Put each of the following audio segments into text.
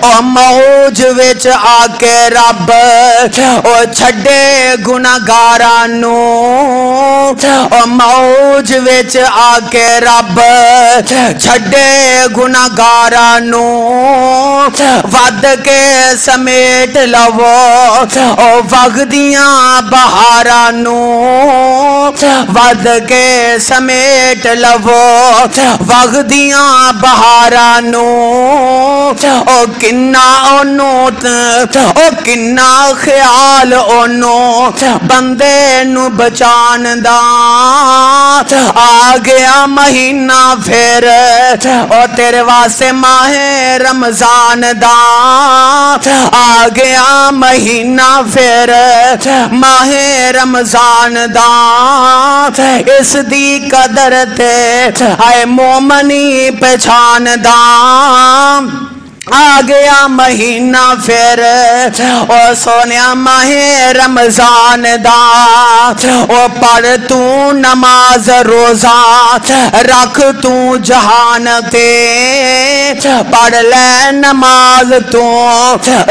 او موج وچ آ کے رب او چھڈے گناہگاراں نو او موج وچ آ کے رب چھڈے گناہگاراں نو ود کے سمیٹ لو او وگدیاں بہاراں نو ود کے سمیٹ لو وگدیاں بہاراں نو او کنا اونو او کنا خیال اونو بندے نو بچان دا آ گیا مہینہ پھر او تیرے واسطے ماہ رمضان دا آ گیا مہینہ پھر ماہ رمضان دا اس دی قدر تے اے مومنی پہچان دا آ گیا مہینہ پھر او سونیا ماہ رمضان دا او پڑھ تو نماز روزہ رکھ تو جہان تے پڑھ لے نماز تو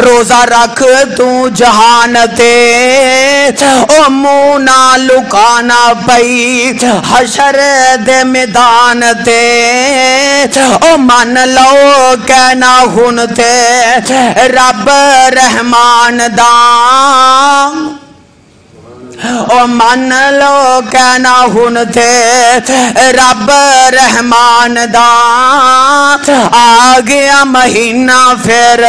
روزہ رکھ تو جہان تے او منہ نہ لکانا پئی حشر دے میدان تے او من لو کہنا تے رب رحمان دا او من لو کہنا ہن تے رب رحمان دا آ گیا مہینہ پھر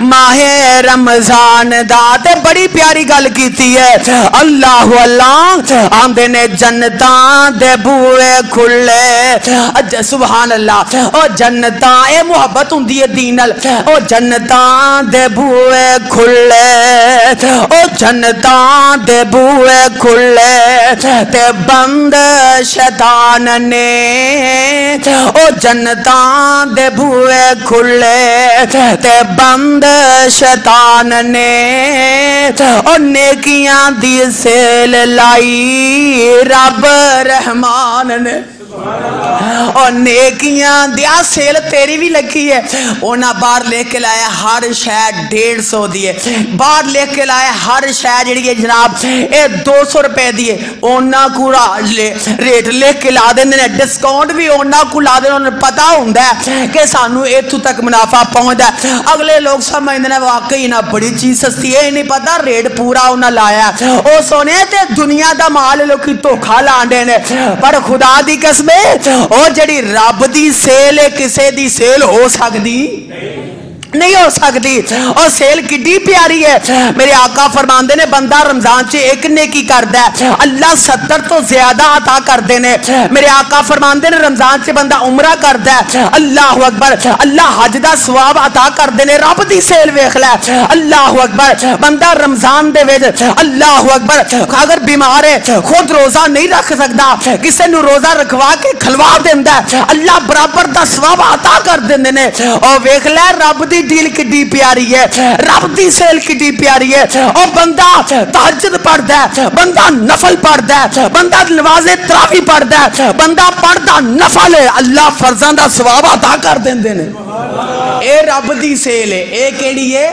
ماہ رمضان دا تے بڑی پیاری گل کیتی ہے اللہ اللہ آندے نے جنتاں دے بوئے کھلے سبحان اللہ او جنتاں اے محبت ہوندی ہے دین نال او جنتاں دے بوئے کھلے او جنتاں دے بوئے کھلے تے بند شیطان نے او جنتاں دے بوئے کھلے تے بند شیطان نے او نیکیاں دی سیل لائی رب رحمان نے اور نیکیاں دیا سیل تیری بھی لگی ہے اونا باہر لے کے لائے ہر شاید 150 دیئے باہر لے کے لائے ہر شاید جڑی ہے جناب 200 روپے دیئے اونا کو ریٹ لے کے لا دیں ڈسکاؤنٹ بھی اونا کو لا دیں انہیں پتا ہوندہ ہے کہ سانو ایتھو تک منافع پہنچ ہے اگلے لوگ سمجھنے واقعی نہ بڑی چیز سستی ہے نہیں پتا ریٹ پورا اونا لایا او سونے تے دنیا دا مال لوگ کی دھوکھا لانڈے نے پر خدا دی قسم او جڑی رب دی سیل ہے کسے دی سیل ہو سکتی نہیں ہو سکتی اور سیل کڈی پیاری ہے میرے آقا فرماندے نے بندہ رمضان چے ایک نیکی کردہ ہے اللہ 70 تو زیادہ عطا کردے نے میرے آقا فرماندے نے رمضان چے بندہ عمرہ کردہ ہے اللہ اکبر اللہ حج دا ثواب عطا کردے نے رب دی سیل ویکھ لے اللہ اکبر بندہ رمضان دے وچ اللہ اکبر اگر بیمار ہے خود روزہ نہیں رکھ سکدا کسے نو روزہ رکھوا کے کھلوا دیندا ہے اللہ برابر دا ثواب عطا کر دیندے نے او ویکھ لے رب دی ڈیل کڈی پیاری ہے رب دی سیل کڈی پیاری ہے اور بندہ تہجد پڑھدا ہے بندہ نفل پڑھدا ہے بندہ نماز تراویح پڑھدا ہے بندہ پڑھدا نفل ہے اللہ فرضاں دا ثواب عطا کر دیندے نے اے رب دی سیل ہے اے کیڑی ہے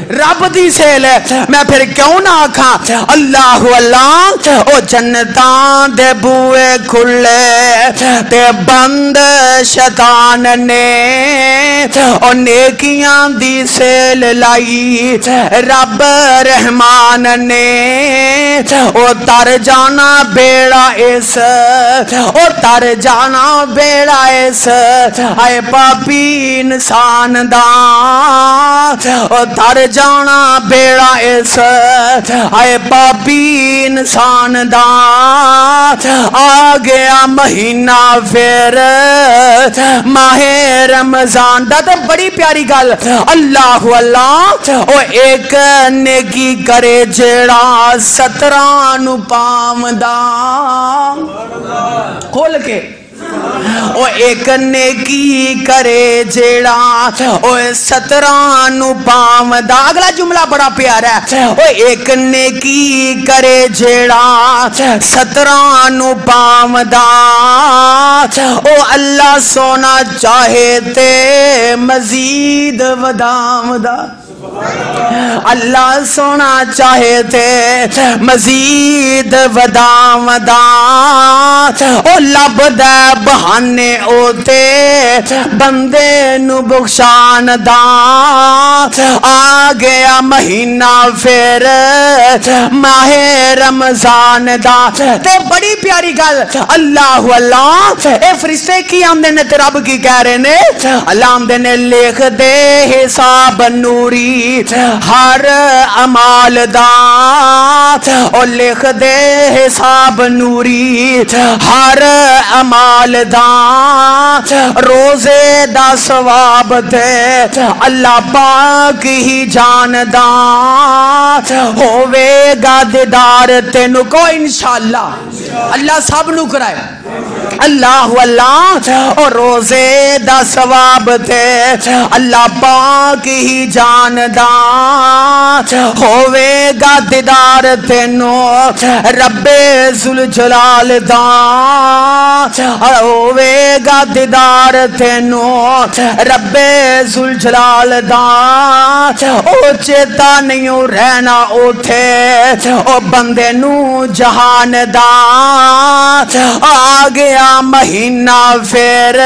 رب دی سیل ہے میں پھر کیوں نہ آکھاں اللہ اللہ او جنتاں دے بوئے کھلے تے بند شیطان نے او نیکیاں دی سیل لائی رب رحمان نے او تر جانا بیڑا اس او تر جانا بیڑا اس اے پاپی انسان دا او تر جانا بیڑا اس اے پاپی انسان دا آ گیا مہینہ پھر ماہ رمضان دا تو بڑی پیاری گل اللہ اللہ او ایک نیکی کرے جیڑا 17 نو پام دا کھول کے او ایک نیکی کرے جیڑا او 17 نو پاوندا. اگلا جملہ بڑا پیارا ہے. او ایک نیکی کرے جیڑا 17 نو پاوندا. او اللہ سونا چاہے تے مزید وداوندا. اللہ سونا چاہے تے مزید وداوندا. او لبدا بہانے اوتے بندے نو بخشان دا. آ گیا مہینہ پھر ماہ رمضان دا. تے بڑی پیاری گل اللہ اللہ اے فرشتے کی آمدے نے تے رب کی کہہ رہے نے. اللہ آمدے نے لکھ دے حساب نوری ہر عمال دا. اور لکھ دے حساب نوری ہر عمال دا. روزے دا ثواب تے اللہ پاک ہی جاندا. ہووے گا دیدار تینو کو انشاءاللہ. اللہ سب نو کرائے. اللہ اللہ اور روزے دا ثواب تے اللہ پاک ہی جاندا. ہووے گا دیدار تینو رب ذوالجلال دا. ہووے گا دیدار تینو رب ذوالجلال دا. او چیتا نہیں رہنا اوتھے او بندے نو جہان دا. آ گیا مہینہ پھر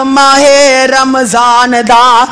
ماہ رمضان دا.